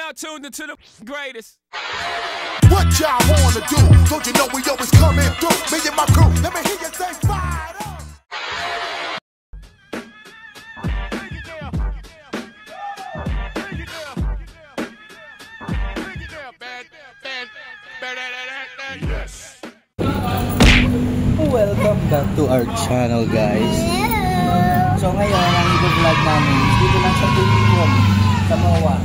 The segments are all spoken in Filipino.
now tuned into the greatest. What y'all wanna do? Don't you know we always coming through? Me and my crew, let me hear you say fire up. Yes. Welcome back to our channel, guys. So ngayon, ang i-vlog namin dito lang sa Tulicon, Samoa.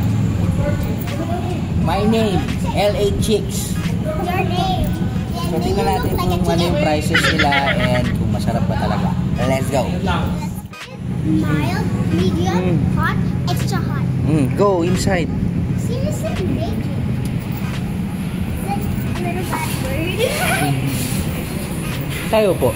My name, LA Chicks. Your name. So tingnan natin kung ano yung prices nila and kung masarap ba talaga. Let's go. Mild, medium, hot, extra hot. Go inside. Seriously, bacon. That's a little bad word. Tayo po.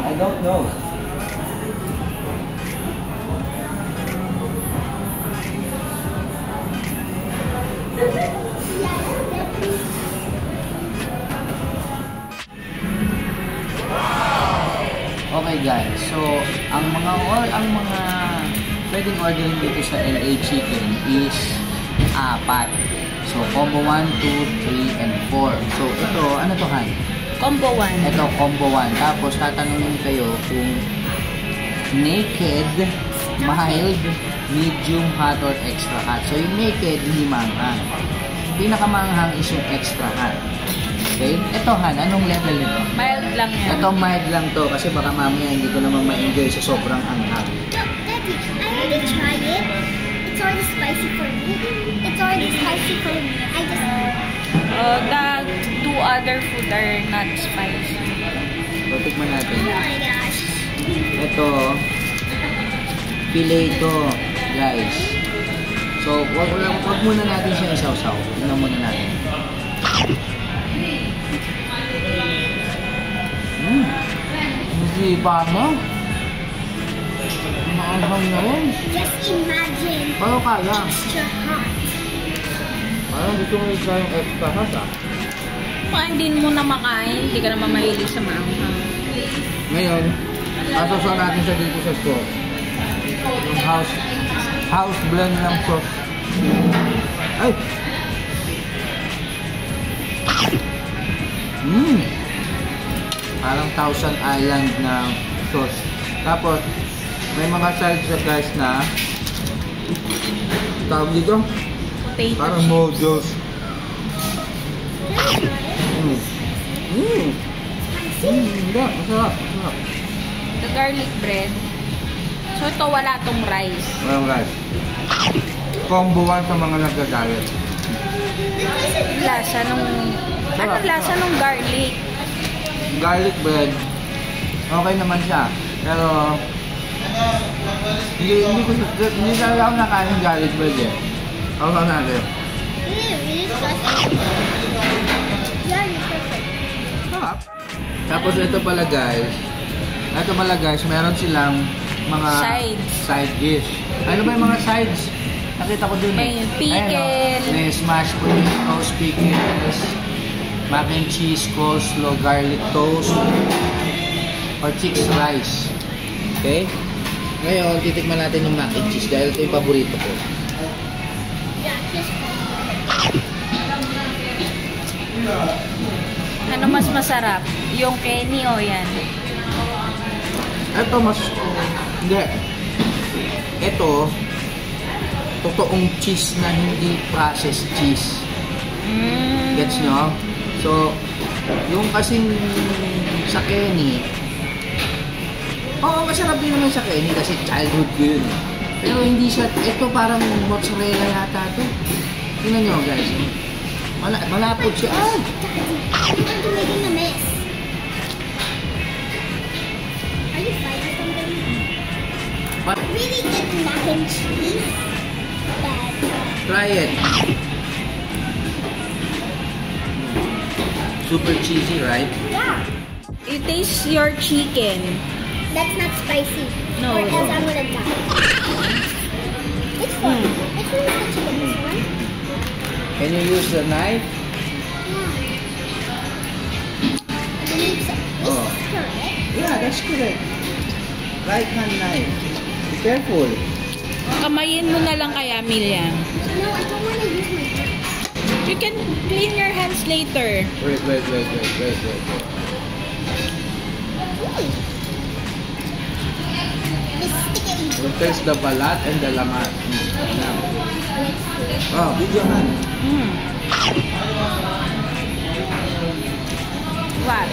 I don't know. Okay guys, so ang mga pwedeng orderin dito sa LA Chicken is 4. So combo 1, 2, 3, and 4. So ito, ano to Han? Combo 1. Ito, combo 1. Tapos, tatanungin kayo kung naked, mild, medium, hot, or extra hot. So, yung naked, hindi manghang. Pinakamanghang is yung extra hot. Okay? Ito, Han, anong level nito? Mild lang yan. Ito, mild lang to kasi baka mamaya hindi ko naman ma-enjoy sa sobrang anghang. No, Daddy, I already tried it. It's already spicy for me. It's already spicy for me. I just... The two other food are not spicy. So, tikman natin. Oh my gosh. Ito, fileto, guys. So, wag muna natin siya isaw-saw. Tingnan muna natin. Hindi pa mo? Maanghang na rin. Just imagine. Pero kaya. Extra hot. Parang gusto mo isa yung extra hot ah. Kung hindi mo na makain, hindi ka naman mahilig sa maanghang. Ngayon, asosan natin siya dito sa sauce. Yung house blend ng sauce. Ay! Parang Thousand Island na sauce. Tapos, may mga sides sa guys na tawag dito? Potato Parang chips. modules. Masarap. The garlic bread. So ito wala tong rice. Walang rice. Combo 1 sa mga nagagalit. Lasa nung... Anong lasa nung garlic? Garlic bread, okay naman siya. Pero, hindi talaga ako nakain ng garlic bread eh. Ako lang natin. Really spicy. Yeah, you're perfect. Sarap. Tapos ito pala guys, meron silang mga side dish. Ano ba yung mga sides? Nakita ko dun May eh. pickle. Ayan, may smashed potatoes, pickles, mac and cheese, coleslaw, garlic toast, or chicks rice. Okay? Ngayon, titikman natin yung mac and cheese dahil ito yung paborito ko. Yeah, just Ano mas masarap? Yung Kenny o yan? Ito mas... hindi. Ito, totoong cheese na hindi processed cheese. Gets nyo? So, yung kasing sa Kenny, oo, masarap din naman sa Kenny kasi childhood ko yun. Pero hindi siya, ito parang mozzarella yata ito. Tingnan nyo guys. Malapot siya. Ay! I'm making a mess. Are you fighting something? But, Really good mac and cheese. Bad. Try it. Super cheesy, right? Yeah. You taste your chicken. That's not spicy. No. Or else I'm gonna die. Which one? Which one is the chicken? This one? Can you use the knife? Yeah. I believe so. Is Oh. this correct? Yeah, that's correct. Right hand knife. Be careful. Kamayin mo na lang kaya, Milian. No, I don't want to use my hands. You can clean your hands later. Wait. It's sticky. We'll taste the balat and the laman. Now. Oh, video hand. What?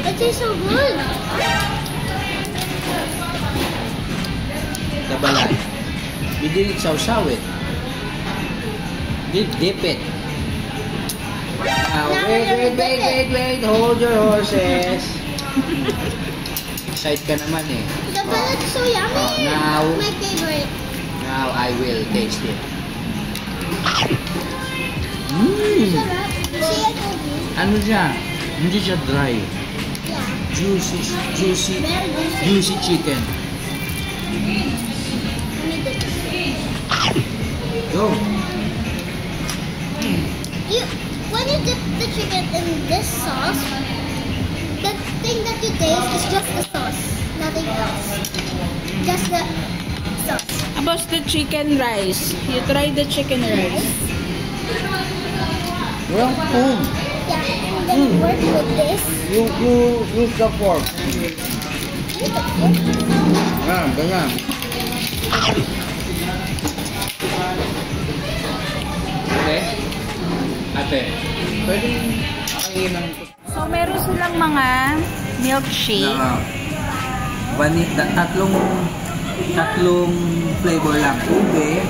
It tastes so good. The balat. You didn't sausaw it. Dip it. Now, wait. Hold your horses. Excited ka naman eh. The balat's so yummy. now- My favorite. Now I will taste it. Sarap. See, I told you. Ano siya? Hindi siya dry. Yeah. Juicy Very juicy. juicy chicken. Let me dip it. Go. When you dip the chicken in this sauce, the thing that you taste is just the sauce, nothing else. Just the sauce. About the chicken rice. You try the chicken rice. Well, Yeah, and then you work with this. you use the fork. Ganyan. Okay? Ate, pwedeng kainin ko So, meron silang mga milkshake. na tatlong flavor lang. Ube,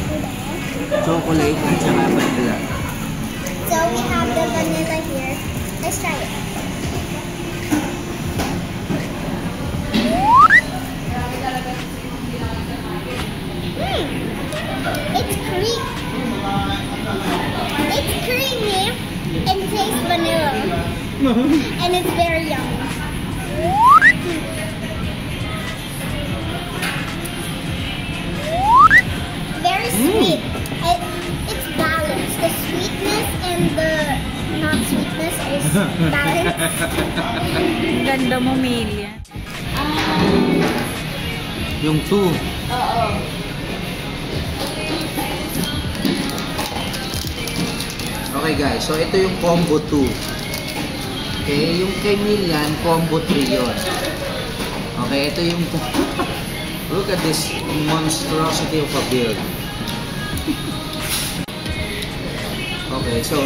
chocolate, at saka vanilla. So we have the vanilla here. Let's try it. It's creamy. It's creamy and tastes vanilla. And it's very yummy. Very sweet. It's balanced. The sweetness and the not sweetness is balanced. Ang ganda mo, Milian. Yung 2. Okay guys, so ito yung combo 2. Okay, yung kay Milian, combo 3 yun. Okay, ito yung... Look at this monstrosity of a build. Okay, so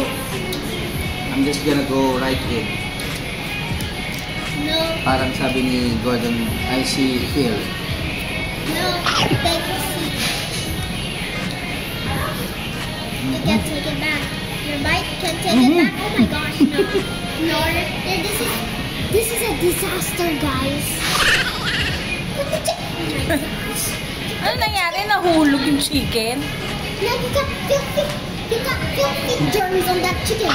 I'm just gonna go right in. No, Parang sabi ni Gordon, I see Phil. no, take a seat. You can't take it back. Your bite can take it back. Oh my gosh, no. No, this is a disaster, guys. Look at it. Oh my gosh. Ano nangyari? Nahulog yung chicken? Yeah, you got filthy germs on that chicken.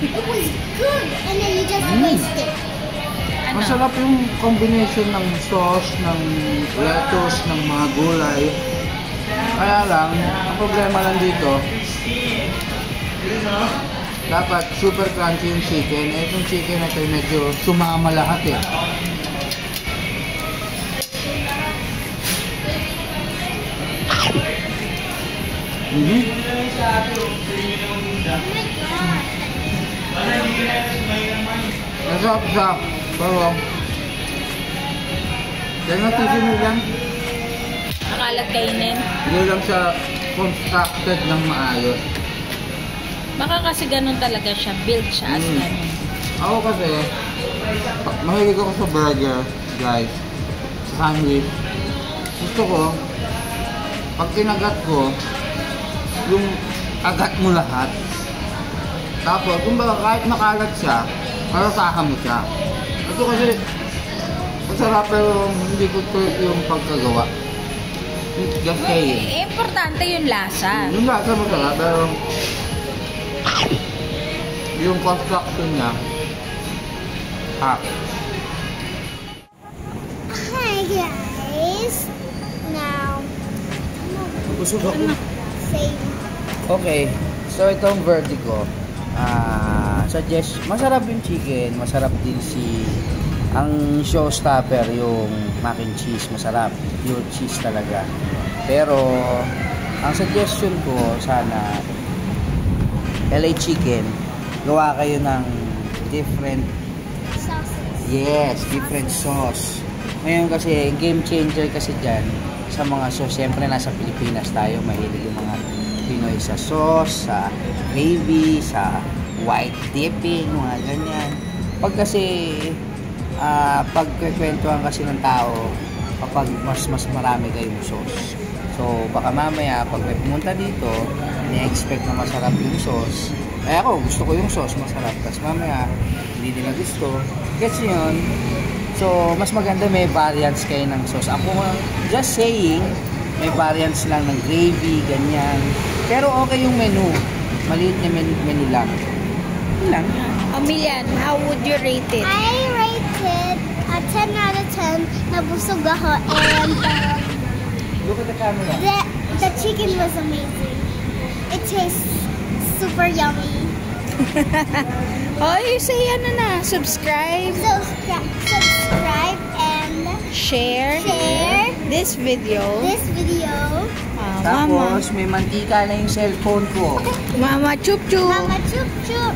It was good, and then you just wasted. Ano? Masarap yung combination ng sauce, ng lettuce, ng mga gulay. Kaya lang, ang problema lang dito, dapat super crunchy yung chicken. Eh, itong chicken na ito medyo sumama lahat eh. Oh my god. Masarap siya. Pero, dahil natigil mo lang, Nakalat kainin. hindi lang siya constructed ng maayos. Baka kasi ganun talaga siya. Build siya as ganun. Ako kasi, mahilig ako sa burger, guys. Sa sandwich. Gusto ko, pag kinagat ko, yung kagat mo lahat. Tapos, kumbaga kahit makalat siya, marasahan mo siya. Ito kasi, masarap pero hindi ko to yung pagkagawa. Just saying. Importante yung lasa. Yung lasa masarap, pero yung construction niya, Hi guys. Now, busog ako. same. Okay, so itong vertigo. Suggest, masarap yung chicken, masarap din ang showstopper yung mac and cheese, masarap, pure cheese talaga. Pero ang suggestion ko, sana LA chicken, gawa kayo ng different, Sauces. different sauce. Ngayon kasi game changer kasi dyan sa mga sauce. Siyempre nasa Pilipinas tayo, mahilig yung mga Pinoy sa sauce, sa gravy, sa white dipping, mga ganyan. Pag kasi pagkikwentuhan kasi ng tao kapag mas marami kayong sauce. So baka mamaya pag may pumunta dito, ni-expect na masarap yung sauce. Eh ako, gusto ko yung sauce masarap. Tapos mamaya, hindi nila gusto. Gets nyo yun? So, mas maganda may variants kayo ng sauce. Ako, just saying, may variants lang ng gravy, ganyan. Pero okay yung menu. Maliit na menu lang. Yun lang. Milian, how would you rate it? I rated a 10 out of 10. Nabusog ako and Look at the camera. the chicken was amazing. It tastes super yummy. Oh, you say ano na, subscribe, So subscribe and share this video. Tapos, may mantika na yung cellphone ko. Mama chup chup. Mama chup chup.